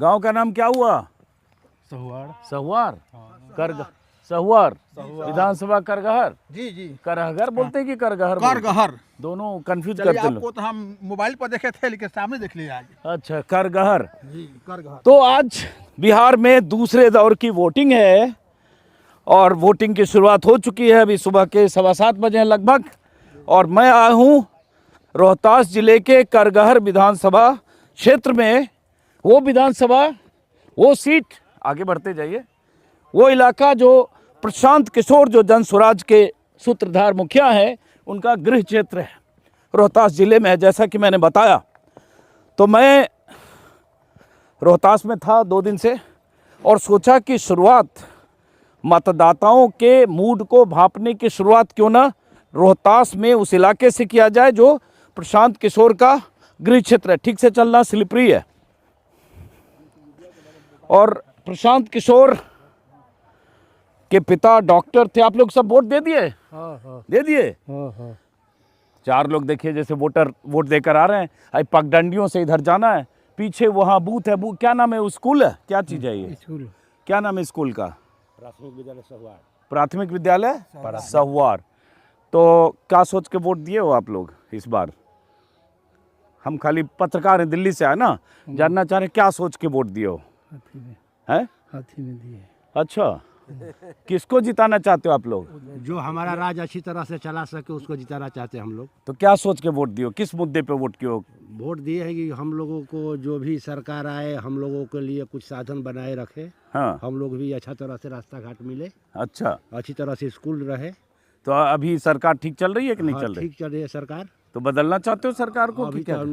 गांव का नाम क्या हुआ? सहुआर। सहुआर। सहुआर विधानसभा करगहर। जी जी। करहगर बोलते हैं कि करगहर? करगहर दोनों कंफ्यूज चलिए, करते लोग। आपको तो हम मोबाइल पर देखे थे, लेकिन सामने देख लिया आज। अच्छा, करगहर। जी, करगहर। तो आज बिहार में दूसरे दौर की वोटिंग है और वोटिंग की शुरुआत हो चुकी है। अभी सुबह के 7:15 बजे हैं लगभग, और मैं आया हूँ रोहतास जिले के करगहर विधानसभा क्षेत्र में। वो विधानसभा, वो सीट, आगे बढ़ते जाइए, वो इलाका जो प्रशांत किशोर जो जन स्वराज के सूत्रधार मुखिया हैं, उनका गृह क्षेत्र है, रोहतास जिले में है। जैसा कि मैंने बताया, तो मैं रोहतास में था 2 दिन से और सोचा कि शुरुआत मतदाताओं के मूड को भांपने की शुरुआत क्यों ना रोहतास में उस इलाके से किया जाए जो प्रशांत किशोर का गृह क्षेत्र है। ठीक से चलना, स्लिपरी है। और प्रशांत किशोर के पिता डॉक्टर थे। आप लोग सब वोट दे दिए? दे दिए? 4 लोग देखिए जैसे वोट देकर आ रहे हैं। आई पगडंडियों से इधर जाना है, पीछे वहाँ बूथ है। क्या नाम है? स्कूल है, क्या चीज़ है ये? स्कूल। क्या नाम है स्कूल का? प्राथमिक विद्यालय सहुआर। प्राथमिक विद्यालय सहुआर। तो क्या सोच के वोट दिए हो आप लोग इस बार? हम खाली पत्रकार हैं, दिल्ली से आए ना, जानना चाह रहे क्या सोच के वोट दिए हो? हैं? हाथी में दिए। अच्छा, किसको जिताना चाहते हो आप लोग? जो हमारा राज अच्छी तरह से चला सके उसको जिताना चाहते हैं हम लोग। तो क्या सोच के वोट दिए हो? किस मुद्दे पे वोट किए हो? वोट दिए हैं कि हम लोगों को जो भी सरकार आए, हम लोगों के लिए कुछ साधन बनाए रखे। हाँ। हम लोग भी अच्छा तरह से रास्ता घाट मिले, अच्छा, अच्छी तरह से स्कूल रहे। तो अभी सरकार ठीक चल रही है कि नहीं हाँ, चल रही? ठीक चल रही है सरकार। तो बदलना चाहते हो सरकार को अभी कि क्या? तो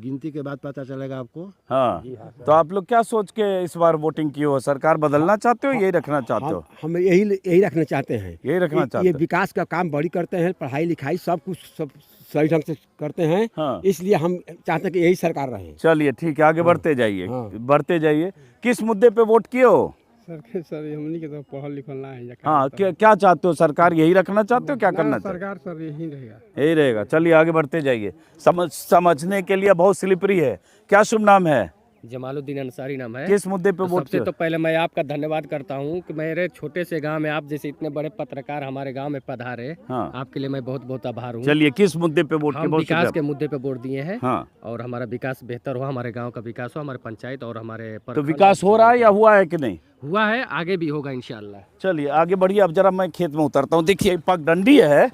गिनती के बाद पता चलेगा आपको। हाँ, तो आप लोग क्या सोच के इस बार वोटिंग की हो? सरकार बदलना चाहते हो, यही रखना चाहते हो? हम यही रखना चाहते हैं। यही रखना चाहते ये हो? विकास का काम बड़ी करते हैं, पढ़ाई लिखाई सब कुछ सब सही ढंग से करते हैं। हाँ। इसलिए हम चाहते हैं कि यही सरकार रहे। चलिए ठीक है, आगे बढ़ते जाइए। हाँ। बढ़ते जाइए। किस मुद्दे पे वोट किए हो? सर हमनी के तो पढ़ल लिखल ना है। हाँ, क्या चाहते हो? सरकार यही रखना चाहते हो, क्या करना चाहते हो? सरकार सर यही रहेगा। यही रहेगा। चलिए आगे बढ़ते जाइए। समझने के लिए बहुत स्लिपरी है। क्या शुभ नाम है? जमालुद्दीन अंसारी नाम है। किस मुद्दे पे वोट सबसे किए? तो पहले मैं आपका धन्यवाद करता हूं कि मेरे छोटे से गांव में आप जैसे इतने बड़े पत्रकार हमारे गांव में पधारे। हाँ। आपके लिए मैं बहुत बहुत आभार हूं। चलिए, किस मुद्दे पे वोट किए? हम बहुत विकास शुक्रिया। के मुद्दे पे वोट दिए हैं। हाँ। और हमारा विकास बेहतर हो, हमारे गाँव का विकास हो, हमारे पंचायत और हमारे तो विकास हो रहा है या हुआ है कि नहीं? हुआ है, आगे भी होगा इंशाल्लाह। चलिए आगे बढ़िए। अब जरा मैं खेत में उतरता हूँ। देखिए पगडंडी है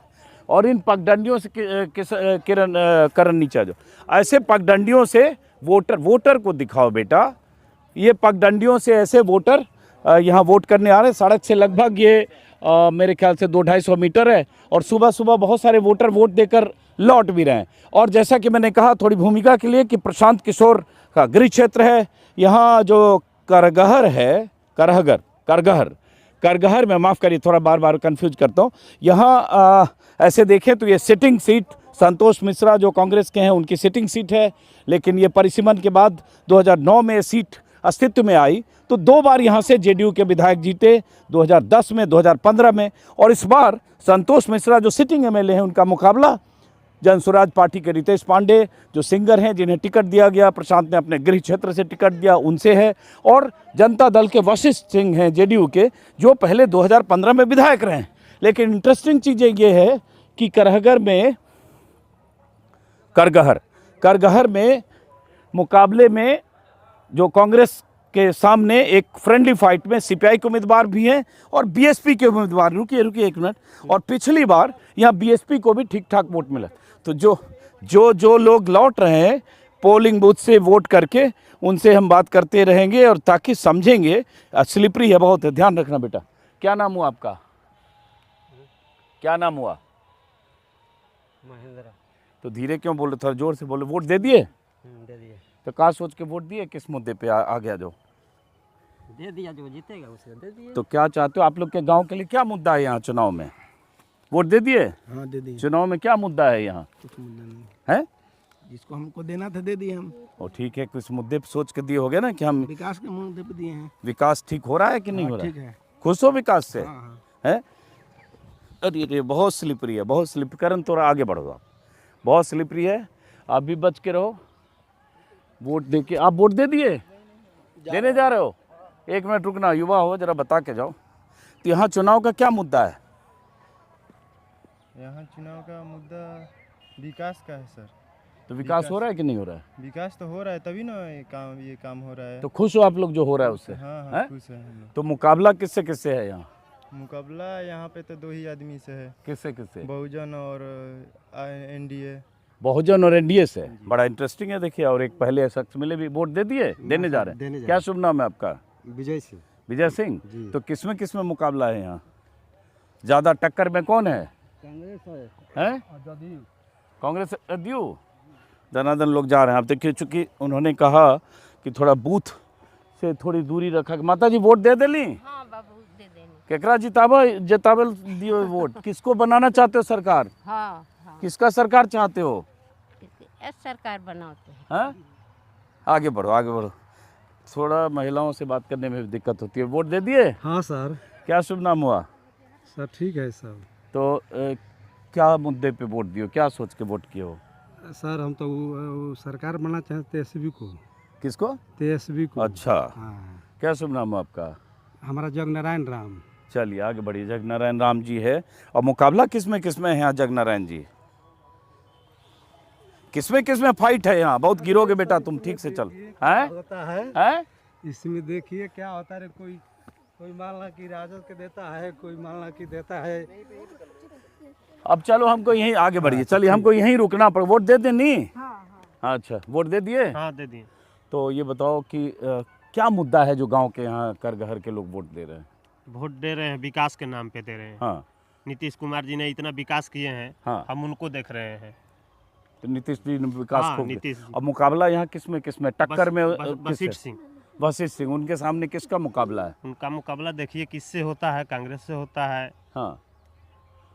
और इन पगडंडियों से करण नीचे आ जाओ। ऐसे पगडंडियों से वोटर को दिखाओ बेटा। ये पगडंडियों से ऐसे वोटर यहाँ वोट करने आ रहे हैं। सड़क से लगभग ये मेरे ख्याल से 200-250 मीटर है, और सुबह सुबह बहुत सारे वोटर वोट देकर लौट भी रहे हैं। और जैसा कि मैंने कहा थोड़ी भूमिका के लिए कि प्रशांत किशोर का गृह क्षेत्र है। यहाँ जो करगहर है, करगहर में, माफ़ करिए थोड़ा बार बार कंफ्यूज करता हूँ। यहाँ ऐसे देखें तो ये सिटिंग सीट संतोष मिश्रा जो कांग्रेस के हैं उनकी सिटिंग सीट है, लेकिन ये परिसीमन के बाद 2009 में सीट अस्तित्व में आई तो 2 बार यहाँ से जेडीयू के विधायक जीते, 2010 में, 2015 में, और इस बार संतोष मिश्रा जो सिटिंग एमएलए हैं उनका मुकाबला जन स्वराज पार्टी के रितेश पांडे जो सिंगर हैं जिन्हें टिकट दिया गया, प्रशांत ने अपने गृह क्षेत्र से टिकट दिया, उनसे है, और जनता दल के वशिष्ठ सिंह हैं जेडीयू के जो पहले 2015 में विधायक रहे हैं। लेकिन इंटरेस्टिंग चीज़ ये है कि करगहर में मुकाबले में जो कांग्रेस के सामने एक फ्रेंडली फाइट में सीपीआई के उम्मीदवार भी हैं और बीएसपी के उम्मीदवार। रुकिए 1 मिनट। और पिछली बार यहाँ बीएसपी को भी ठीक ठाक वोट मिला। तो जो लोग लौट रहे हैं पोलिंग बूथ से वोट करके, उनसे हम बात करते रहेंगे और ताकि समझेंगे। स्लिपरी है बहुत, ध्यान रखना बेटा। क्या नाम हुआ आपका? क्या नाम हुआ? महेंद्र। तो धीरे क्यों बोल रहे, थोड़ा जोर से बोलो। वोट दे दिए? दे दिए। तो कहाँ सोच के वोट दिए? किस मुद्दे पे आ गया? जो दे दिया, जो जीतेगा उसे दे दिए। तो क्या चाहते हो आप लोग के गांव के लिए? क्या मुद्दा है यहाँ चुनाव में? वोट दे दिए? हाँ, दे दिए। चुनाव में क्या मुद्दा है यहाँ? कुछ मुद्दा नहीं है? जिसको हमको देना था दे दिए हम। और ठीक है, कुछ मुद्दे पे सोच के दिए होगे ना कि हम विकास के मुद्दे पे दिए हैं। विकास ठीक हो रहा है कि नहीं हाँ, हो रहा ठीक है। खुश हो विकास से? हाँ। है? अरे बहुत स्लिपरी है, बहुत स्लिप। करण थोड़ा आगे बढ़ो आप। बहुत स्लिपरी है, आप भी बच के रहो। वोट दे के आप वोट दे दिए? देने जा रहे हो? एक मिनट रुकना, युवा हो, जरा बता के जाओ। तो यहाँ चुनाव का क्या मुद्दा है? यहाँ चुनाव का मुद्दा विकास का है सर। तो विकास हो रहा है कि नहीं हो रहा है? विकास तो हो रहा है, तभी ना ये काम हो रहा है। तो खुश हो आप लोग जो हो रहा है उससे? हाँ हैं? हाँ, खुश है हम लोग। तो मुकाबला किससे किससे है यहाँ? मुकाबला यहाँ पे तो 2 ही आदमी से है, किससे किससे? बहुजन और एनडीए। बहुजन और एनडीए से। बड़ा इंटरेस्टिंग है। देखिए, और एक पहले शख्स मिले भी, वोट दे दिए, देने जा रहे हैं। क्या शुभ नाम है आपका? विजय सिंह। विजय सिंह। तो किसमें मुकाबला है यहाँ? ज्यादा टक्कर में कौन है? कांग्रेस हैं? कांग्रेस अद्यू। धनाधन लोग जा रहे हैं। आप देखिए, चूंकि उन्होंने कहा कि थोड़ा बूथ से थोड़ी दूरी रखा। माता जी वोट दे देली? हाँ बाबू दे देनी। केकरा जिताबल दियो वोट? किसको बनाना चाहते हो सरकार? हाँ हाँ किसका सरकार चाहते हो? सरकार बनाते हैं। हाँ, आगे बढ़ो आगे बढ़ो। थोड़ा महिलाओं से बात करने में भी दिक्कत होती है। वोट दे दिए? हाँ सर। क्या शुभ नाम हुआ? सर ठीक है सर। तो क्या मुद्दे पे वोट दियो? क्या सोच के वोट किए हो? सर हम तो वो सरकार बनना चाहते तेजस्वी को। किसको? तेजस्वी को। अच्छा, हाँ। क्या शुभ नाम है आपका? हमारा जगनारायण राम। चलिए आगे बढ़िए। जगनारायण राम जी है। और मुकाबला किसमें है यहाँ जगनारायण जी? किसमें फाइट है यहाँ? बहुत गिरोगे बेटा तुम, ठीक से चल। हैं? होता है हैं? इसमें देखिए क्या होता है। कोई मालना की राजद के देता है, कोई मालना की देता है। अब चलो हमको यहीं आगे बढ़िए। चलिए हमको यहीं रुकना पड़। वोट दे देनी? अच्छा, वोट दे दिए? हाँ दे दिए। तो ये बताओ कि क्या मुद्दा है जो गांव के यहाँ करगहर के लोग वोट दे रहे हैं? वोट दे रहे हैं, विकास के नाम पे दे रहे हैं। हाँ। नीतीश कुमार जी ने इतना विकास किए हैं, हाँ। हम उनको देख रहे हैं। तो नीतीश जी ने विकास हाँ, खूब नीतीश किया। जी। अब मुकाबला यहाँ किसमें टक्कर में? वशिष्ठ सिंह। वशिष्ठ सिंह। उनके सामने किसका मुकाबला है? उनका मुकाबला देखिए किससे होता है, कांग्रेस से होता है। हाँ।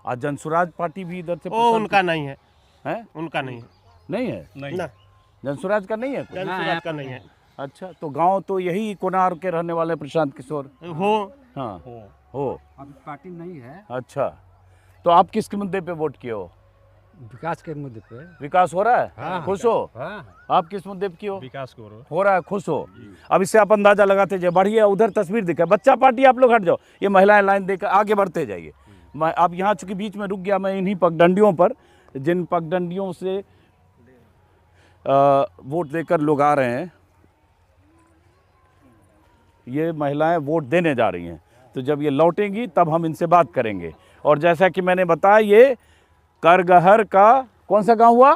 आज जनसुराज पार्टी भी इधर से वो उनका नहीं है। है? उनका नहीं है। नहीं है? ना, जनसुराज का नहीं है कोई? जनसुराज का नहीं है। अच्छा, तो गांव तो यही कोनार के रहने वाले प्रशांत किशोर हो। हाँ हो। अभी पार्टी नहीं है। अच्छा, तो आप किस मुद्दे पे वोट किए हो? विकास के मुद्दे पे। विकास हो रहा है? हाँ। खुश हो? हाँ। आप किस मुद्दे पे किए हो? विकास को हो रहा है, खुश हो? अब इससे आप अंदाजा लगाते जाइए। बढ़िए, उधर तस्वीर दिखा। बच्चा पार्टी आप लोग हट जाओ, ये महिलाएं लाइन देकर आगे बढ़ते जाइए। मैं अब यहाँ चूंकि बीच में रुक गया, मैं इन्हीं पगडंडियों पर, जिन पगडंडियों से वोट देकर लोग आ रहे हैं, ये महिलाएं वोट देने जा रही हैं। तो जब ये लौटेंगी तब हम इनसे बात करेंगे। और जैसा कि मैंने बताया, ये करगहर का कौन सा गांव हुआ?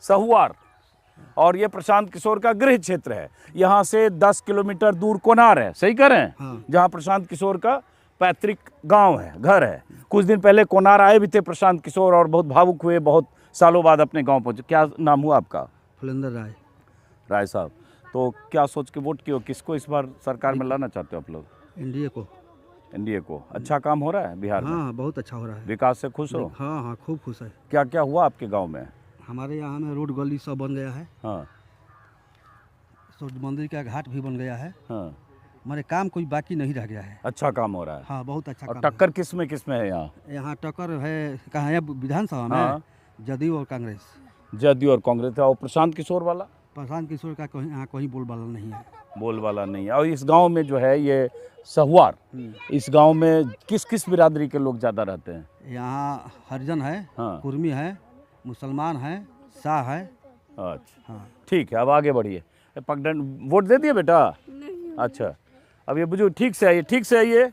सहुआर। और ये प्रशांत किशोर का गृह क्षेत्र है। यहाँ से 10 किलोमीटर दूर कोनार है, सही कह रहे हैं? हाँ। जहाँ प्रशांत किशोर का पैतृक गांव है, घर है। कुछ दिन पहले कोनार आए भी थे प्रशांत किशोर और बहुत भावुक हुए, बहुत सालों बाद अपने गांव पहुंचे। क्या नाम हुआ आपका? फुलेंद्र राय। राय साहब, तो क्या सोच के वोट किए हो? किसको इस बार सरकार में लाना चाहते हो आप लोग? एनडीए को। एनडीए को। अच्छा काम हो रहा है बिहार में? हाँ बहुत अच्छा हो रहा है। विकास से खुश हो? हाँ हाँ खूब खुश है। क्या क्या हुआ आपके गांव में? हमारे यहाँ में रोड गली सब बन गया है। हाँ सूर्य मंदिर का घाट भी बन गया है। हाँ। हमारे काम कोई बाकी नहीं रह गया है। अच्छा काम हो रहा है। हाँ बहुत अच्छा और काम टक्कर किसमें है यहाँ? है। यहाँ टक्कर है कहाँ है? विधानसभा में हाँ। जदयू और कांग्रेस। जदयू और कांग्रेस है। और प्रशांत किशोर वाला? प्रशांत किशोर का कहीं यहाँ कोई बोलबाला नहीं है। बोल वाला नहीं है। और इस गांव में जो है ये सहुआर, इस गांव में किस किस बिरादरी के लोग ज़्यादा रहते हैं? यहाँ हरिजन है, हाँ। कुर्मी है, मुसलमान है, शाह है। अच्छा हाँ। ठीक है, अब आगे बढ़िए। पगडंड वोट दे दिए बेटा? अच्छा, अब ये बुजुर्ग ठीक से आइए, ठीक से आइए,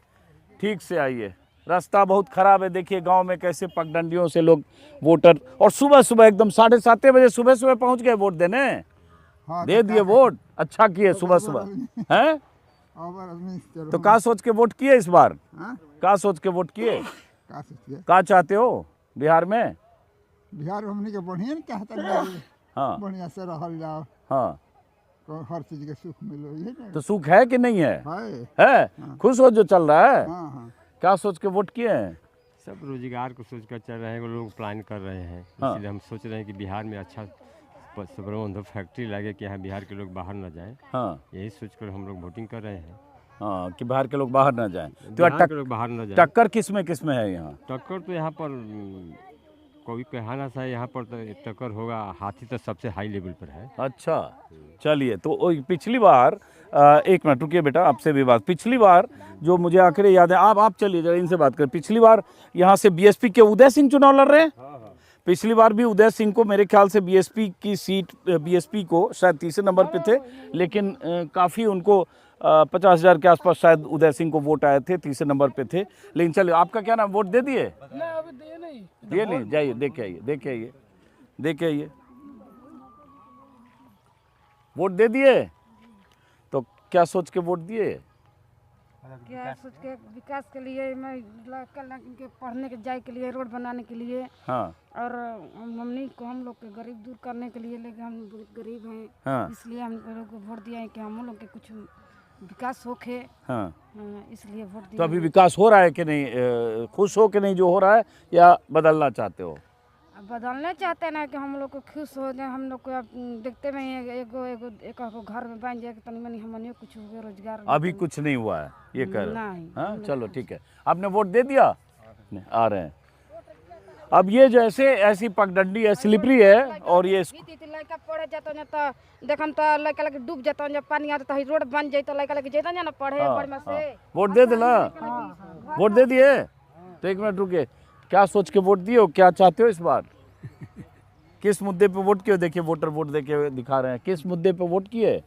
ठीक से आइए। रास्ता बहुत ख़राब है। देखिए गांव में कैसे पगडंडियों से लोग वोटर, और सुबह सुबह एकदम 7:30 बजे सुबह पहुंच गए वोट देने। हाँ, दे दिए वोट, अच्छा किए सुबह हैं। तो क्या सोच के वोट किए इस बार? क्या सोच के वोट किए? क्या चाहते हो बिहार में? बिहार में हमने के बढ़िया नहीं चाहता। हाँ बढ़िया से रहल जाओ, हाँ। तो हर चीज के सुख मिलो, ये ना तो सुख है कि नहीं है? है। खुश हो जो चल रहा है? हाँ हाँ। क्या सोच के वोट किए हैं? सब रोजगार को सोच कर चल रहे हैं, वो लोग प्लान कर रहे हैं। हाँ। इसलिए हम सोच रहे हैं कि बिहार में अच्छा सुब्रमण्यम फैक्ट्री लगे कि यहाँ बिहार के लोग बाहर न जाएं। हाँ यही सोचकर हम लोग वोटिंग कर रहे हैं। हाँ, कि बाहर के लोग बाहर ना जाएं। तो बिहार के लोग बाहर न जाएं। टक्कर किस में है यहाँ? टक्कर तो यहाँ पर कोई कहना सा यहाँ पर तो टक्कर होगा, हाथी तो सबसे हाई लेवल पर है। अच्छा चलिए, तो पिछली बार एक मिनट रुकिए बेटा, आपसे भी बात। पिछली बार जो मुझे आखिरी याद है, आप चलिए जरा इनसे बात करें। पिछली बार यहाँ से बीएसपी के उदय सिंह चुनाव लड़ रहे हैं। पिछली बार भी उदय सिंह को मेरे ख्याल से बीएसपी की सीट, बीएसपी को शायद तीसरे नंबर पे थे, लेकिन काफ़ी उनको 50,000 के आसपास शायद उदय सिंह को वोट आए थे, तीसरे नंबर पे थे। लेकिन चलिए, आपका क्या नाम, वोट दे दिए? दिए नहीं, जाइए देख के आइए, देख के आइए, देख के आइए। वोट दे दिए? तो क्या सोच के वोट दिए? क्या सोच के विकास के लिए, मैं के पढ़ने के जाए के लिए, रोड बनाने के लिए। हाँ। और हम लोग के गरीब दूर करने के लिए, लेकिन हम गरीब हैं। हाँ। इसलिए हम लोग को वोट दिया है कि हम लोग के कुछ विकास होके। हाँ। इसलिए वोट दिया। तो अभी विकास हो रहा है कि नहीं? खुश हो कि नहीं जो हो रहा है, या बदलना चाहते हो? बदलना चाहते हैं ना कि हम लोग को खुश हो जाए। हम लोग को अब देखते में एक घर में बन जाए, तनी मनी हमने कुछ हो गया, रोजगार अभी कुछ नहीं हुआ है, ये कर। नहीं। हाँ चलो ठीक है। आपने वोट दे दिया? नहीं, आ रहे हैं। अब ये जैसे ऐसी पगडंडी है, स्लिपरी है, और ये लड़का पढ़े जाता ना तो देखम तो लड़का लगे डूब जाता, जब पानी आता तो रोड बन जाए तो लड़का लगे जाता ना पढ़े बढ़िया से। वोट दे देना। वोट दे दिए? तो एक मिनट रुके, क्या सोच के वोट दिए हो, क्या चाहते हो इस बार? किस मुद्दे पे वोट किए? देखिए वोटर वोट देके दिखा रहे हैं, किस मुद्दे पे वोट किए?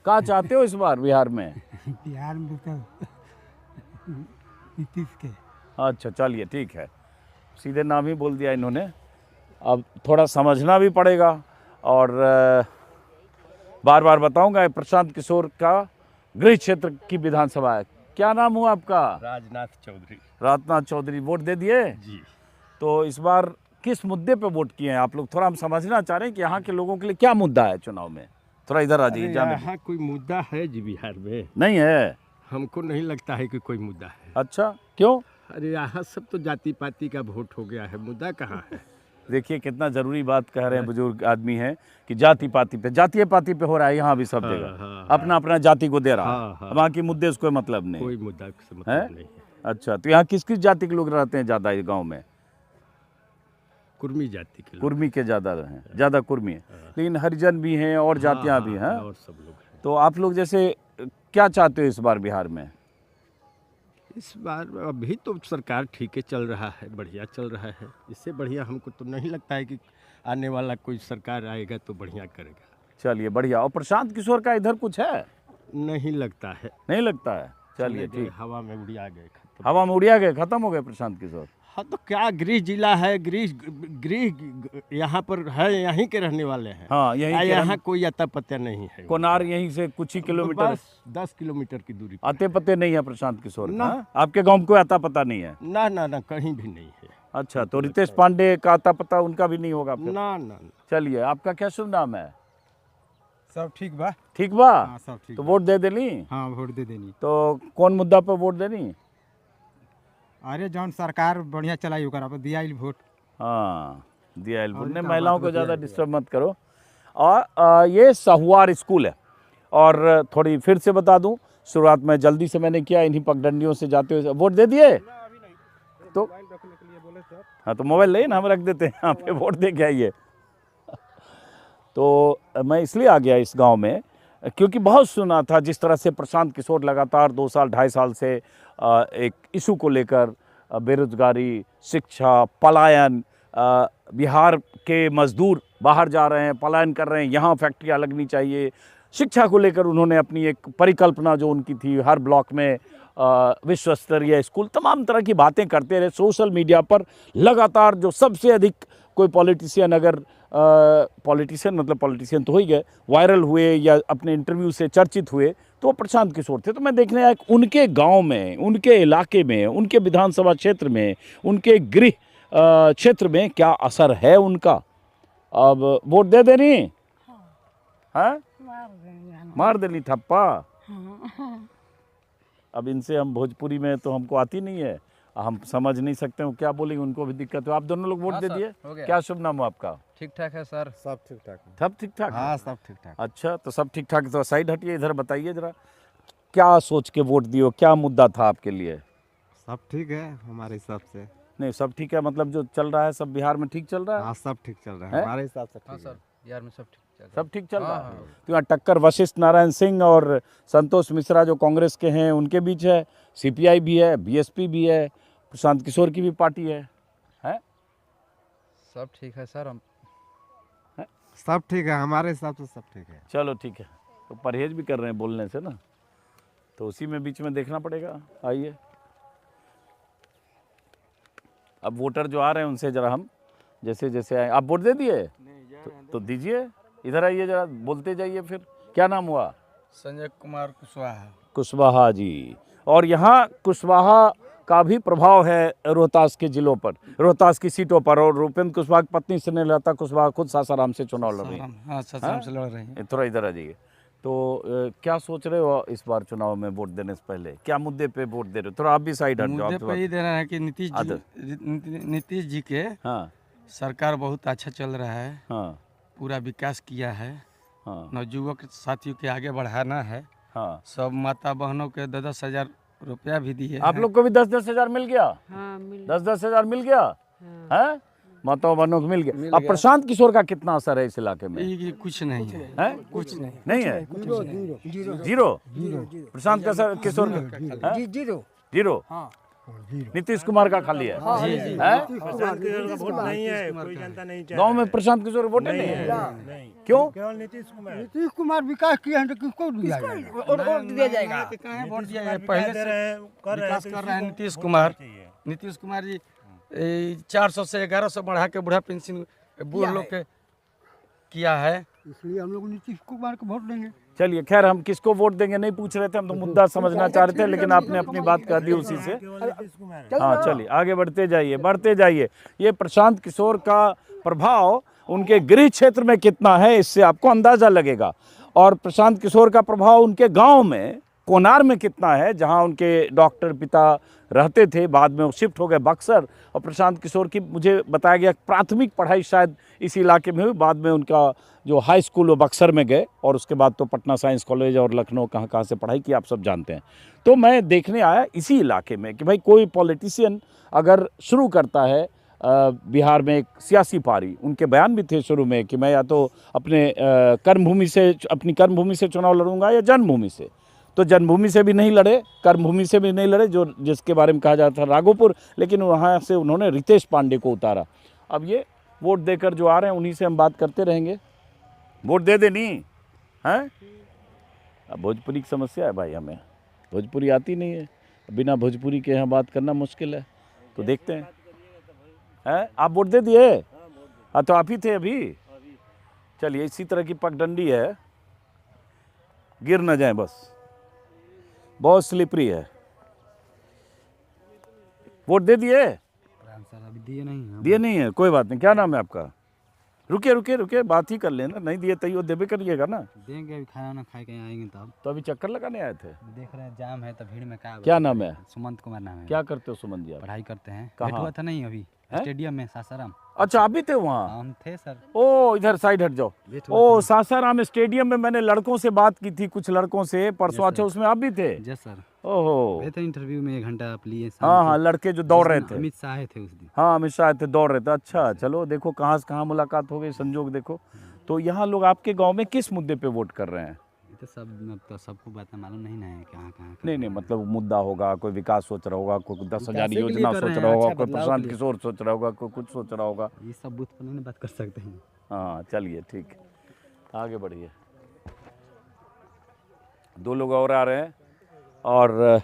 क्या चाहते हो इस बार बिहार में? बिहार में तो नीतीश के। अच्छा चलिए ठीक है, सीधे नाम ही बोल दिया इन्होंने। अब थोड़ा समझना भी पड़ेगा, और बार बार बताऊंगा, प्रशांत किशोर का गृह क्षेत्र की विधानसभा है। क्या नाम हुआ आपका? राजनाथ चौधरी। राजनाथ चौधरी। वोट दे दिए जी। तो इस बार किस मुद्दे पे वोट किए हैं आप लोग? थोड़ा हम समझना चाह रहे हैं कि यहाँ के लोगों के लिए क्या मुद्दा है चुनाव में। थोड़ा इधर आ जाइए। यहाँ कोई मुद्दा है जी बिहार में? नहीं है, हमको नहीं लगता है कि कोई मुद्दा है। अच्छा क्यों? अरे यहाँ सब तो जाति पाति का वोट हो गया है, मुद्दा कहाँ है? देखिए कितना जरूरी बात कह रहे हैं बुजुर्ग आदमी हैं कि जाति पाति पे, जातीय पाति पे हो रहा है यहाँ भी सब जगह। अपना अपना जाति को दे रहा है, वहाँ की मुद्दे से कोई मतलब नहीं। कोई मुद्दा से मतलब नहीं है। अच्छा, तो यहाँ किस किस जाति के लोग रहते हैं ज़्यादा इस गाँव में? कुर्मी जाति के लोग। कुर्मी के ज़्यादा हैं, ज़्यादा कुर्मी है, लेकिन हरिजन भी हैं और जातियाँ भी हैं। और सब लोग हैं। तो आप लोग जैसे क्या चाहते हो इस बार बिहार में? इस बार अभी तो सरकार ठीक है, चल रहा है, बढ़िया चल रहा है। इससे बढ़िया हमको तो नहीं लगता है कि आने वाला कोई सरकार आएगा तो बढ़िया करेगा। चलिए बढ़िया। और प्रशांत किशोर का इधर कुछ है? नहीं लगता है। नहीं लगता है, चलिए ठीक। हवा में उड़िया गए, हवा में उड़िया गए, खत्म हो गए प्रशांत किशोर। हाँ तो क्या, गृह जिला है, गृह यहाँ पर है, यहीं के रहने वाले हैं। हाँ यहीं यहाँ कोई अता पता नहीं है। कोनार यहीं से कुछ ही किलोमीटर, 10 किलोमीटर की दूरी पर। अते पते नहीं है प्रशांत किशोर ना। हाँ? आपके गांव में कोई अता पता नहीं है? ना ना ना, कहीं भी नहीं है। अच्छा, तो रितेश पांडे का अता पता उनका भी नहीं होगा फिर? ना ना। चलिए, आपका क्या शुभ नाम है? सब ठीक बा। ठीक बा। हाँ, सब ठीक तो बा। वोट दे देनी? हाँ वोट दे देनी। तो कौन मुद्दा पे वोट देनी? अरे जौन सरकार बढ़िया चलाई ओकरा पर दिया वोट। हाँ दिया वोट ने। का महिलाओं बात को ज़्यादा बतिया डिस्टर्ब मत करो। और ये सहुआर स्कूल है, और थोड़ी फिर से बता दूं, शुरुआत में जल्दी से मैंने किया, इन्हीं पगडंडियों से जाते हुए। वोट दे दिए? तो हाँ, तो मोबाइल ले ना, हम रख देते हैं यहाँ पे, वोट दे के आइए। तो मैं इसलिए आ गया इस गांव में क्योंकि बहुत सुना था जिस तरह से प्रशांत किशोर लगातार 2 साल 2.5 साल से एक इशू को लेकर, बेरोजगारी, शिक्षा, पलायन, बिहार के मजदूर बाहर जा रहे हैं, पलायन कर रहे हैं, यहाँ फैक्ट्रियाँ लगनी चाहिए। शिक्षा को लेकर उन्होंने अपनी एक परिकल्पना जो उनकी थी, हर ब्लॉक में विश्व स्तरीय स्कूल, तमाम तरह की बातें करते रहे। सोशल मीडिया पर लगातार जो सबसे अधिक कोई पॉलिटिशियन, अगर पॉलिटिशियन मतलब पॉलिटिशियन तो हो ही गए, वायरल हुए या अपने इंटरव्यू से चर्चित हुए, तो वो प्रशांत किशोर थे। तो मैं देखने आया उनके गांव में, उनके इलाके में, उनके विधानसभा क्षेत्र में, उनके गृह क्षेत्र में क्या असर है उनका। अब वोट दे देनी? हाँ, मार देनी थप्पा। अब इनसे हम भोजपुरी में तो हमको आती नहीं है, हम समझ नहीं सकते हो क्या बोलेंगे, उनको भी दिक्कत हो। आप दोनों लोग वोट दे दिए? क्या शुभ नाम हो आपका? ठीक ठाक है सर, सब ठीक ठाक। सब ठीक ठाक? हाँ सब ठीक ठाक। अच्छा, तो सब ठीक ठाक। तो साइड हटिए, इधर बताइए जरा, क्या सोच के वोट दिए, क्या मुद्दा था आपके लिए? सब ठीक है हमारे हिसाब से। नहीं सब ठीक है, मतलब जो चल रहा है सब बिहार में ठीक चल रहा है? हाँ सब ठीक चल रहा है? है हमारे हिसाब से हाँ ठीक सर है। बिहार में सब ठीक चल रहा है। सब ठीक चल रहा है। हाँ। तो यहाँ टक्कर वशिष्ठ नारायण सिंह और संतोष मिश्रा जो कांग्रेस के हैं उनके बीच है, सीपीआई भी है, बीएसपी भी है, प्रशांत किशोर की भी पार्टी है। सब ठीक है सर। हम सब ठीक है हमारे हिसाब से सब ठीक है। चलो ठीक है, तो परहेज भी कर रहे हैं बोलने से ना, तो उसी में बीच में देखना पड़ेगा। आइए, अब वोटर जो आ रहे हैं उनसे जरा हम जैसे जैसे आए। आप वोट दे दिए? तो दीजिए, इधर आइए जरा, बोलते जाइए। फिर क्या नाम हुआ? संजय कुमार कुशवाहा। कुशवाहा जी। और यहाँ कुशवाहा का भी प्रभाव है रोहतास के जिलों पर, रोहतास की सीटों पर। और उपेंद्र कुशवाहा की पत्नी स्नेहलता कुशवाहा खुद सासाराम से चुनाव लड़ रही है। हाँ सासाराम से लड़ रहे हैं। थोड़ा इधर आ जाइए। तो क्या सोच रहे हो इस बार चुनाव में वोट देने से पहले? क्या मुद्दे पे वोट दे रहे हो? थोड़ा आप भी साइड हट जाओ। मुद्दे पे ही देना है कि नीतीश जी के हाँ सरकार बहुत अच्छा चल रहा है। हाँ पूरा विकास किया है। हाँ नवयुवक साथियों के आगे बढ़ाना है। हाँ। सब माता बहनों के 10,000 रुपया भी दिए। आप लोग को भी 10-10 हजार मिल गया? हाँ मिल 10-10 हजार मिल गया है? माताओं बहनों को मिल गया। अब प्रशांत किशोर का कितना असर है इस इलाके में? ये कुछ नहीं है। है? कुछ नहीं। नहीं है? जीरो। प्रशांत किशोर का जीरो। नीतीश कुमार का खाली है। गांव में प्रशांत किशोर वोट नहीं है? क्यों? नीतीश कुमार विकास किया है तो किसको दिया जाएगा? वोट दिया जाएगा। वोट दिया जाएगा। पहले से विकास कर रहे हैं नीतीश कुमार। नीतीश कुमार जी 400 से 1100 बढ़ा के बूढ़ा पेंशन बूढ़ लोग के किया है। इसलिए हम लोग नीतीश कुमार को वोट देंगे। चलिए, खैर हम किसको वोट देंगे नहीं पूछ रहे थे, हम तो मुद्दा समझना चाह रहे थे, लेकिन आपने अपनी बात कह दी उसी से। हाँ चलिए आगे बढ़ते जाइए। ये प्रशांत किशोर का प्रभाव उनके गृह क्षेत्र में कितना है इससे आपको अंदाजा लगेगा, और प्रशांत किशोर का प्रभाव उनके गांव में कोनार में कितना है, जहां उनके डॉक्टर पिता रहते थे, बाद में वो शिफ्ट हो गए बक्सर। और प्रशांत किशोर की मुझे बताया गया प्राथमिक पढ़ाई शायद इस इलाके में हुई, बाद में उनका जो हाई स्कूल वो बक्सर में गए, और उसके बाद तो पटना साइंस कॉलेज और लखनऊ कहाँ से पढ़ाई की आप सब जानते हैं। तो मैं देखने आया इसी इलाके में कि भाई कोई पॉलिटिशियन अगर शुरू करता है बिहार में एक सियासी पारी, उनके बयान भी थे शुरू में कि मैं या तो अपनी कर्मभूमि से चुनाव लड़ूंगा या जन्मभूमि से। तो जन्मभूमि से भी नहीं लड़े, कर्मभूमि से भी नहीं लड़े, जो जिसके बारे में कहा जाता था राघोपुर, लेकिन वहाँ से उन्होंने रितेश पांडे को उतारा। अब ये वोट देकर जो आ रहे हैं उन्हीं से हम बात करते रहेंगे। वोट दे देनी है? अब भोजपुरी की समस्या है भाई, हमें भोजपुरी आती नहीं है, बिना भोजपुरी के यहाँ बात करना मुश्किल है। तो देखते हैं। आप वोट दे दिए? हाँ तो आप ही थे अभी। चलिए, इसी तरह की पगडंडी है, गिर न जाए बस, बहुत स्लिपरी है। वोट दे दिए? अभी दिए नहीं है, कोई बात नहीं। क्या नाम है आपका? रुके बात ही कर लेना। नहीं दिए तैयो देवे करिएगा ना। देंगे, अभी खाना ना खा के आएंगे तब। तो अभी चक्कर लगाने आए थे? देख रहे हैं जाम है तो भीड़ में क्या नाम है? सुमंत कुमार नाम है। क्या करते हो सुमन जी आप? पढ़ाई करते हैं। कहाँ? बैठा हुआ था नहीं अभी स्टेडियम में सासाराम। अच्छा आप भी थे वहाँ? हम थे सर। ओ इधर साइड हट जाओ। ओ सासाराम स्टेडियम में मैंने लड़कों से बात की थी, कुछ लड़कों से परसों। अच्छा उसमें आप भी थे? जी सर। ओहो, गए थे इंटरव्यू में 1 घंटा आप लिए। हाँ लड़के जो दौड़ रहे थे। अमित शाह आए थे उस दिन। हाँ अमित शाह थे, दौड़ रहे थे। अच्छा चलो, देखो कहाँ से कहाँ मुलाकात हो गई, संजोग देखो। तो यहाँ लोग आपके गाँव में किस मुद्दे पे वोट कर रहे हैं? तो सबको बात मालूम नहीं ना है कहाँ। नहीं मतलब मुद्दा होगा, कोई विकास सोच रहा होगा, कोई 10,000 योजना सोच रहा होगा, कोई प्रशांत किशोर सोच रहा होगा, कोई कुछ सोच रहा होगा। ये सब बूथ पर नहीं बात कर सकते हैं। हाँ चलिए ठीक है, आगे बढ़िए। 2 लोग और आ रहे हैं, और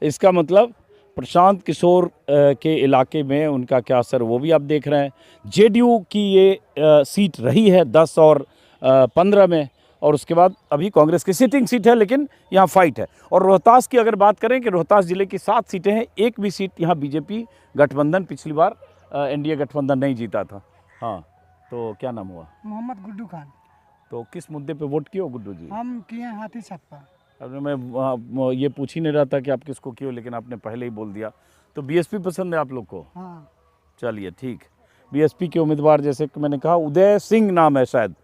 इसका मतलब प्रशांत किशोर के इलाके में उनका क्या असर वो भी आप देख रहे हैं। जेडीयू की ये सीट रही है 10 और 15 में, और उसके बाद अभी कांग्रेस की सिटिंग सीट है, लेकिन यहाँ फाइट है। और रोहतास की अगर बात करें कि रोहतास जिले की 7 सीटें हैं, एक भी सीट यहाँ बीजेपी गठबंधन, पिछली बार एनडीए गठबंधन नहीं जीता था। हाँ तो क्या नाम हुआ? मोहम्मद गुड्डू खान। तो किस मुद्दे पे वोट किए हो गुड्डू जी? हम किए हाथी सप्पा। अब मैं ये पूछ ही नहीं रहा था कि आप किसको किए हो, लेकिन आपने पहले ही बोल दिया। तो बीएसपी पसंद है आप लोग को? हाँ। चलिए ठीक। बीएसपी के उम्मीदवार जैसे कि मैंने कहा उदय सिंह नाम है शायद,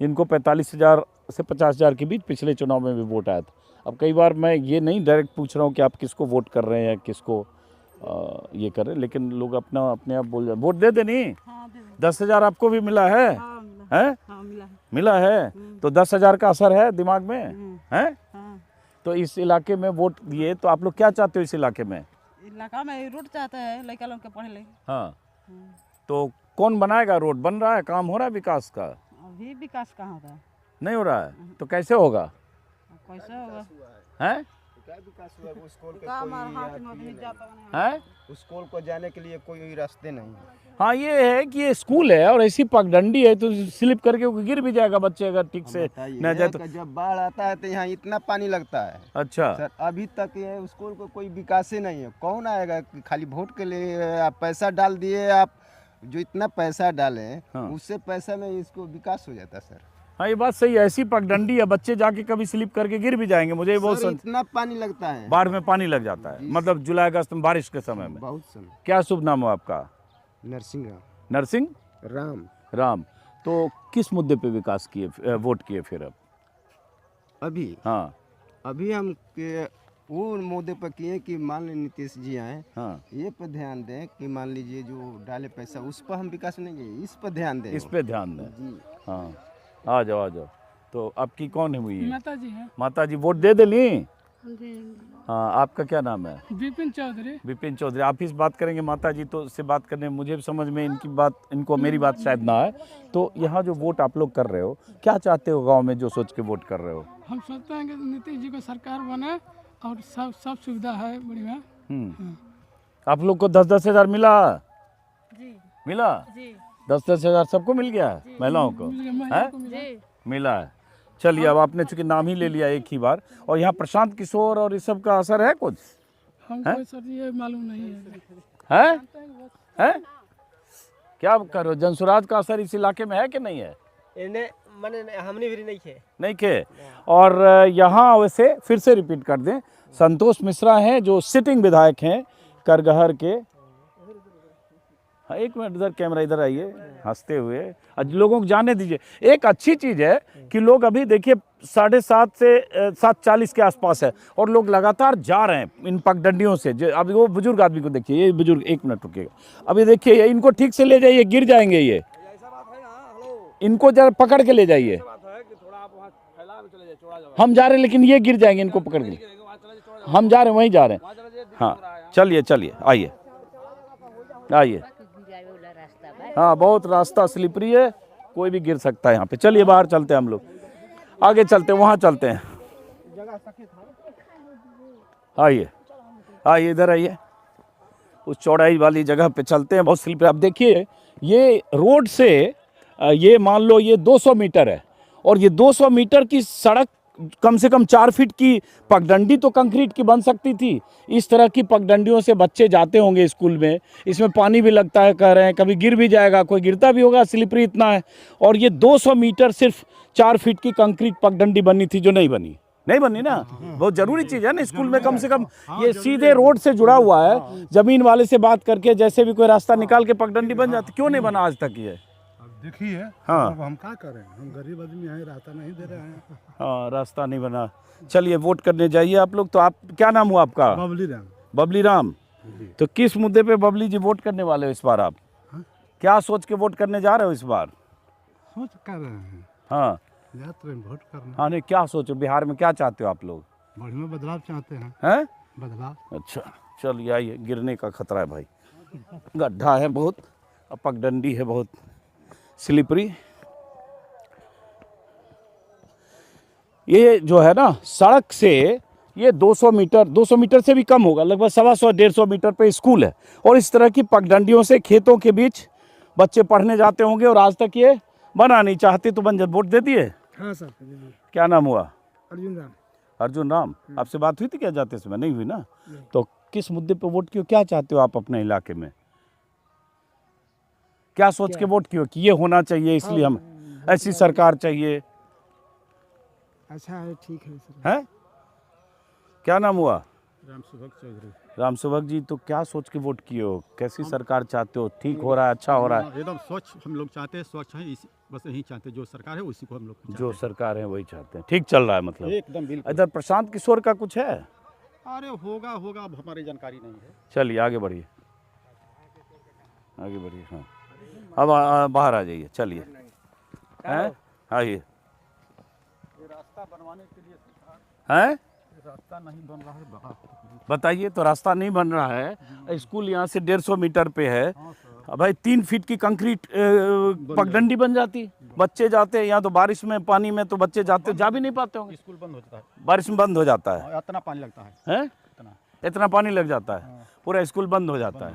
जिनको 45,000 से 50,000 के बीच पिछले चुनाव में भी वोट आया था। अब कई बार मैं ये नहीं डायरेक्ट पूछ रहा हूँ कि आप किसको वोट कर रहे हैं, किसको ये करें, लेकिन लोग अपना अपने आप बोल जाए वोट दे दे नहीं। 10,000 आपको भी मिला है? हैं? मिला है तो 10,000 का असर है दिमाग में है? तो इस इलाके में वोट दिए तो आप लोग क्या चाहते हो इस इलाके में? इलाका में रोड चाहते हैं, लड़का लोग के पढ़े ले। हाँ, तो कौन बनाएगा? रोड बन रहा है, काम हो रहा है विकास का? अभी विकास कहाँ हो रहा है? नहीं हो रहा है तो कैसे होगा? कैसे होगा? हैं? उस स्कूल को जाने के लिए कोई रास्ते नहीं है। हाँ, ये है कि ये स्कूल है और ऐसी पगडंडी है तो स्लिप करके वो गिर भी जाएगा बच्चे अगर ठीक से न जाए तो। जब बाढ़ आता है तो यहाँ इतना पानी लगता है। अच्छा सर, अभी तक ये स्कूल को कोई विकास ही नहीं है। कौन आएगा? खाली वोट के लिए आप पैसा डाल दिए, आप जो इतना पैसा डालें उससे पैसा में इसको विकास हो जाता सर। हाँ, ये बात सही है, ऐसी पगडंडी है बच्चे जाके कभी स्लिप करके गिर भी जाएंगे। मुझे ये बहुत इतना पानी लगता है, बाढ़ में पानी लग जाता है, मतलब जुलाई अगस्त में बारिश के समय में। बहुत समय। क्या शुभ नाम हो आपका? नरसिंह राम। नरसिंह राम। राम। तो किस मुद्दे पे विकास किए, वोट किए फिर अब? अभी हाँ, अभी हम के वो मुद्दे पर किए कि मान लीजिए नीतीश जी आए, हाँ, ये पर ध्यान दें कि मान लीजिए जो डाले पैसा उस पर हम विकास नहीं किए, इस पर ध्यान दें। इस पे ध्यान दें जी। हाँ, आ जाओ आ जाओ। तो आपकी कौन है हुई? माता जी है। माता जी वोट दे ली? हाँ, आपका क्या नाम है? विपिन चौधरी। विपिन चौधरी। आप इस बात करेंगे माता जी तो से बात करने मुझे भी समझ में इनकी बात, इनको मेरी बात शायद ना है। तो यहाँ जो वोट आप लोग कर रहे हो, क्या चाहते हो गांव में जो सोच के वोट कर रहे हो? हम सोचते हैं कि नीतीश जी को सरकार बने और सब सुविधा है बढ़िया। आप लोग को 10-10 हज़ार मिला? जी मिला? जी 10-10 हज़ार सबको मिल गया है? महिलाओं को है? मिला है। चलिए, अब आपने चूंकि नाम ही ले लिया एक ही बार, और यहाँ प्रशांत किशोर और इस सब का असर है कुछ? हमको सर ये मालूम नहीं है। है? क्या करो, जनसुराज का असर इस इलाके में है कि नहीं है? हमने भी नहीं के। और यहाँ वैसे फिर से रिपीट कर दें, संतोष मिश्रा हैं जो सिटिंग विधायक हैं करगहर के। हाँ, एक मिनट, इधर कैमरा इधर आइए, हंसते हुए आज लोगों को जाने दीजिए। एक अच्छी चीज़ है कि लोग अभी देखिए 7:30 से 7:40 के आसपास है और लोग लगातार जा रहे हैं इन पगडंडियों से। अभी वो बुजुर्ग आदमी को देखिए, ये बुजुर्ग, एक मिनट रुकिएगा, अभी देखिए इनको ठीक से ले जाइए, गिर जाएंगे ये। इनको जरा पकड़ के ले जाइए। हम जा रहे हैं लेकिन ये गिर जाएंगे, इनको पकड़ के। हम जा रहे हैं, वहीं जा रहे हैं। हाँ, चलिए चलिए, आइए आइए। हाँ, बहुत रास्ता स्लिपरी है, कोई भी गिर सकता है यहाँ पे। चलिए बाहर चलते हैं, हम लोग आगे चलते हैं, वहाँ चलते हैं। आइए आइए, इधर आइए, उस चौड़ाई वाली जगह पे चलते हैं। बहुत स्लिपरी। आप देखिए, ये रोड से ये मान लो ये 200 मीटर है और ये 200 मीटर की सड़क कम से कम 4 फीट की पगडंडी तो कंक्रीट की बन सकती थी। इस तरह की पगडंडियों से बच्चे जाते होंगे स्कूल में, इसमें पानी भी लगता है कह रहे हैं, कभी गिर भी जाएगा, कोई गिरता भी होगा, स्लिपरी इतना है। और ये 200 मीटर सिर्फ 4 फीट की कंक्रीट पगडंडी बननी थी, जो नहीं बनी ना। बहुत जरूरी चीज़ है ना स्कूल में, कम से कम ये सीधे रोड से जुड़ा हुआ है। जमीन वाले से बात करके जैसे भी कोई रास्ता निकाल के पगडंडी बन जाती, क्यों नहीं बना आज तक ये? देखिए, हाँ, हम क्या करें, हम गरीब आदमी हैं, रास्ता नहीं दे रहे हैं। हाँ, रास्ता नहीं बना। चलिए वोट करने जाइए आप लोग। तो आप, क्या नाम हुआ आपका? बबली राम। बबली राम। तो किस मुद्दे पे बबली जी वोट करने वाले हो इस बार आप? क्या सोच के वोट करने जा रहे हो इस बार? सोच कर रहे हैं। हाँ, यात्रा में वोट करना। हाँ, नहीं, क्या सोचो, बिहार में क्या चाहते हो आप लोग? बढ़िया बदलाव चाहते हैं। हैं? बदलाव। अच्छा, चलिए आइए। गिरने का खतरा है भाई, गड्ढा है बहुत, पगडंडी है बहुत स्लिपरी। ये जो है ना, सड़क से ये 200 मीटर से भी कम होगा, लगभग 125-150 मीटर पे स्कूल है। और इस तरह की पगडंडियों से खेतों के बीच बच्चे पढ़ने जाते होंगे और आज तक ये बना नहीं। चाहते तो बन, वोट दे दिए? हाँ सर। क्या नाम हुआ? अर्जुन राम। अर्जुन राम। आपसे बात हुई थी क्या जाते समय? नहीं हुई ना। तो किस मुद्दे पे वोट किया, क्या चाहते हो आप अपने इलाके में? क्या सोच के वोट किया कि ये होना चाहिए, इसलिए हम ऐसी सरकार चाहिए? अच्छा है, ठीक है सर। है? क्या नाम हुआ? रामसुभग चौधरी। रामसुभग जी, तो क्या सोच के वोट किए हो? कैसी सरकार चाहते हो? ठीक हो रहा है, अच्छा हो रहा है? एकदम स्वच्छ हम लोग चाहते हैं, स्वच्छ है, बस यही चाहते हैं। जो सरकार है उसी को हम लोग, जो सरकार है वही चाहते हैं। ठीक चल रहा है मतलब? एकदम बिल्कुल। इधर प्रशांत किशोर का कुछ है? अरे होगा होगा, अब हमारी जानकारी नहीं है। चलिए आगे बढ़िए, आगे बढ़िए। हाँ अब बाहर आ जाइए, चलिए हैं आइए। रास्ता बनवाने के लिए हैं रास्ता नहीं बन रहा है। बताइए, तो रास्ता नहीं बन रहा है, स्कूल यहाँ से 150 मीटर पे है। भाई 3 फीट की कंक्रीट पगडंडी बन जाती, बच्चे जाते हैं यहाँ, तो बारिश में पानी में तो बच्चे जाते जा भी नहीं पाते होंगे, स्कूल बंद हो जाता है, बारिश में बंद हो जाता है। इतना पानी लगता है, हैं इतना पानी लग जाता है, पूरा स्कूल बंद हो जाता है।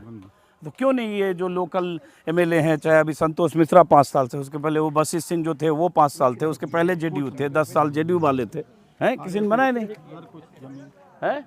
तो क्यों नहीं ये जो लोकल एमएलए हैं, चाहे अभी संतोष मिश्रा 5 साल से, उसके पहले वो वशिष्ठ सिंह जो थे वो 5 साल थे, उसके पहले जेडीयू थे, 10 साल जेडीयू वाले थे, हैं किसी ने बनाए नहीं है?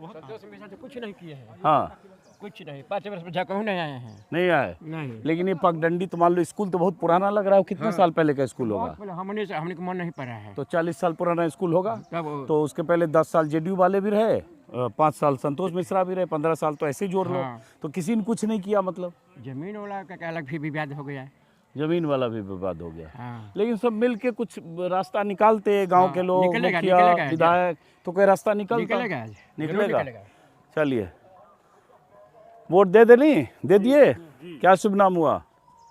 कुछ नहीं किए हैं, हाँ कुछ नहीं, 5 वर्ष में कहूँ नहीं आए हैं, नहीं आए। नहीं। लेकिन ये पगडंडी तो मान लो, स्कूल तो बहुत पुराना लग रहा है, कितने साल पहले का स्कूल होगा? हमने को मन नहीं पड़ा है, तो 40 साल पुराना स्कूल होगा। तब तो उसके पहले 10 साल जेडीयू वाले भी रहे, 5 साल संतोष मिश्रा भी रहे, 15 साल तो ऐसे ही जोड़ लो। तो किसी ने कुछ नहीं किया, मतलब जमीन वाला का अलग भी विवाद हो गया है, जमीन वाला भी विवाद हो गया। लेकिन सब मिल के कुछ रास्ता निकालते, गांव के लोग, मुखिया, विधायक, तो कोई रास्ता निकलेगा। चलिए वोट दे देनी, दे दिए। क्या शुभ नाम हुआ?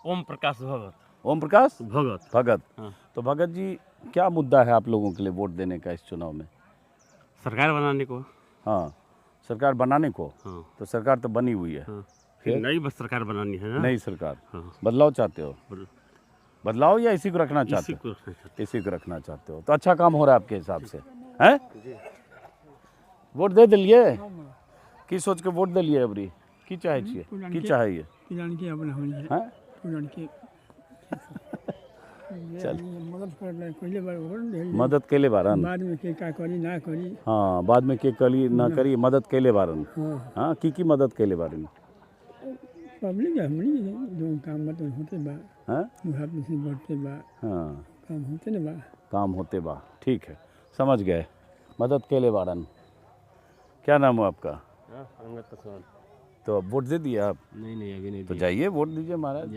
ओम प्रकाश भगत। ओम प्रकाश भगत। भगत। तो भगत जी, क्या मुद्दा है आप लोगों के लिए वोट देने का इस चुनाव में? सरकार बनाने को। हाँ, सरकार बनाने को। हाँ। तो सरकार तो बनी हुई है। हाँ। फिर नई बस सरकार बनानी है ना? नई सरकार। हाँ। बदलाव चाहते हो? बदलाव या इसी को रखना चाहते हो? इसी को रखना चाहते हो। तो अच्छा काम हो रहा है आपके हिसाब से, हैं? वोट दे दिलिए? की सोच के वोट दिलिए अबरी? की चाहे छिए? की चाहे ये? चल मदद केले बारन, बाद में के का करी ना करी, हाँ बाद में के कली ना करी, मदद केले बारन। हाँ की मदद केले बारन? पब्लिक हमनी जो काम मतलब होते बा, हाँ मुहाब से बढ़ते बा, हाँ काम होते ना बा, काम होते बा, ठीक है समझ गए। मदद केले बारन। क्या नाम है आपका? अंगद पासवान। तो अब वोट दे दिए आप? नहीं अभी नहीं। तो जाइए वोट दीजिए महाराज।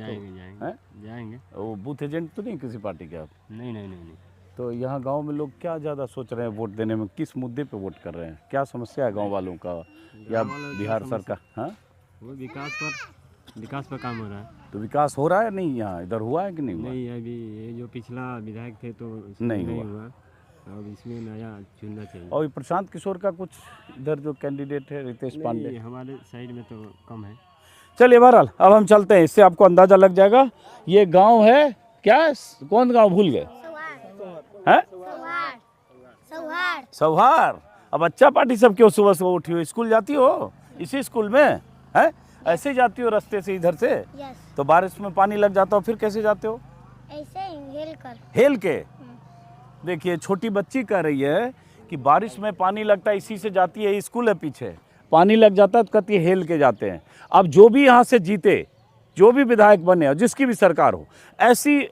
जाएंगे। वो बूथ एजेंट तो नहीं किसी पार्टी के आप? नहीं। तो यहाँ गांव में लोग क्या ज़्यादा सोच रहे हैं वोट देने में? किस मुद्दे पे वोट कर रहे हैं? क्या समस्या है गांव वालों का या बिहार सरकार? हाँ वो विकास पर काम हो रहा है। तो विकास हो रहा है नहीं यहाँ? इधर हुआ है कि नहीं हुआ? नहीं अभी ये जो पिछला विधायक थे तो नहीं हुआ। अब इसमें नया चुनना चाहिए। और प्रशांत किशोर का कुछ इधर जो कैंडिडेट है रितेश पांडे, हमारे साइड में तो कम है। चलिए बहरहाल अब हम चलते हैं, इससे आपको अंदाजा लग जाएगा। ये गांव है क्या? कौन गांव भूल गए? हैं? सौहार। अब अच्छा पार्टी सब क्यों सुबह सुबह उठी हो? स्कूल जाती हो? इसी स्कूल में है? ऐसे जाती हो रास्ते से इधर से? तो बारिश में पानी लग जाता हो, फिर कैसे जाते हो? ऐसे हेल के। देखिए छोटी बच्ची कह रही है कि बारिश में पानी लगता है, इसी से जाती है, स्कूल है पीछे, पानी लग जाता है तो कहती है हेल के जाते हैं। अब जो भी यहाँ से जीते, जो भी विधायक बने और जिसकी भी सरकार हो, ऐसी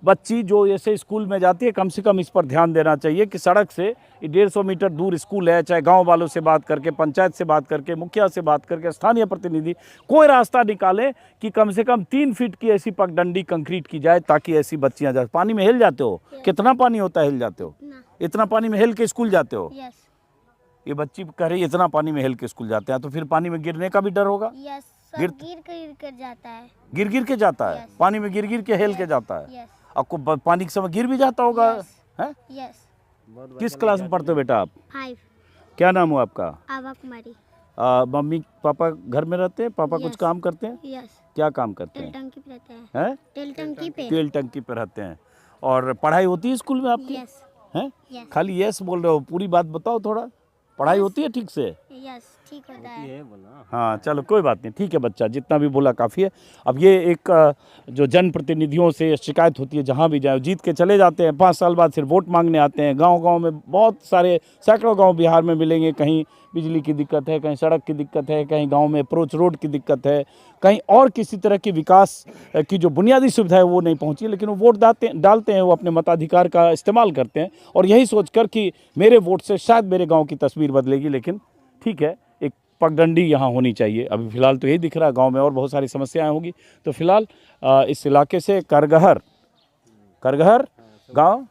बच्ची जो ऐसे स्कूल में जाती है, कम से कम इस पर ध्यान देना चाहिए कि सड़क से 150 मीटर दूर स्कूल है, चाहे गांव वालों से बात करके, पंचायत से बात करके, मुखिया से बात करके, स्थानीय प्रतिनिधि कोई रास्ता निकाले कि कम से कम 3 फीट की ऐसी पगडंडी कंक्रीट की जाए, ताकि ऐसी बच्चियां जाए। पानी में हिल जाते हो? कितना पानी होता है हिल जाते हो? इतना पानी में हिल के स्कूल जाते हो? ये बच्ची कह रही है इतना पानी में हिल के स्कूल जाते हैं, तो फिर पानी में गिरने का भी डर होगा? गिर कर जाता है। गिर के जाता है? पानी में गिर के हिल के जाता है? आपको पानी के समय गिर भी जाता होगा? है? किस क्लास में पढ़ते हो बेटा आप? 5। क्या नाम हुआ आपका? आवा कुमारी। मम्मी पापा घर में रहते हैं? पापा कुछ काम करते हैं? क्या काम करते हैं? तेल टंकी पे रहते हैं। तेल टंकी पे। तेल टंकी पे रहते हैं। और पढ़ाई होती है स्कूल में आपकी? हैं? खाली यस बोल रहे हो, पूरी बात बताओ थोड़ा। पढ़ाई होती है ठीक से? ठीक होता है। हाँ चलो कोई बात नहीं, ठीक है बच्चा, जितना भी बोला काफ़ी है। अब ये एक जो जनप्रतिनिधियों से शिकायत होती है, जहाँ भी जाए जीत के चले जाते हैं, 5 साल बाद फिर वोट मांगने आते हैं। गांव-गांव में बहुत सारे सैकड़ों गांव बिहार में मिलेंगे, कहीं बिजली की दिक्कत है, कहीं सड़क की दिक्कत है, कहीं गांव में अप्रोच रोड की दिक्कत है, कहीं और किसी तरह की विकास की जो बुनियादी सुविधा है वो नहीं पहुंची, लेकिन वो वोट डालते हैं, वो अपने मताधिकार का इस्तेमाल करते हैं और यही सोचकर कि मेरे वोट से शायद मेरे गाँव की तस्वीर बदलेगी। लेकिन ठीक है, एक पगडंडी यहाँ होनी चाहिए। अभी फ़िलहाल तो यही दिख रहा है, गांव में और बहुत सारी समस्याएं होंगी। तो फिलहाल इस इलाके से करगहर गांव,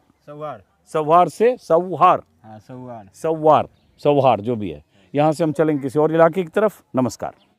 सौहार से सौहार जो भी है, यहाँ से हम चलेंगे किसी और इलाके की तरफ। नमस्कार।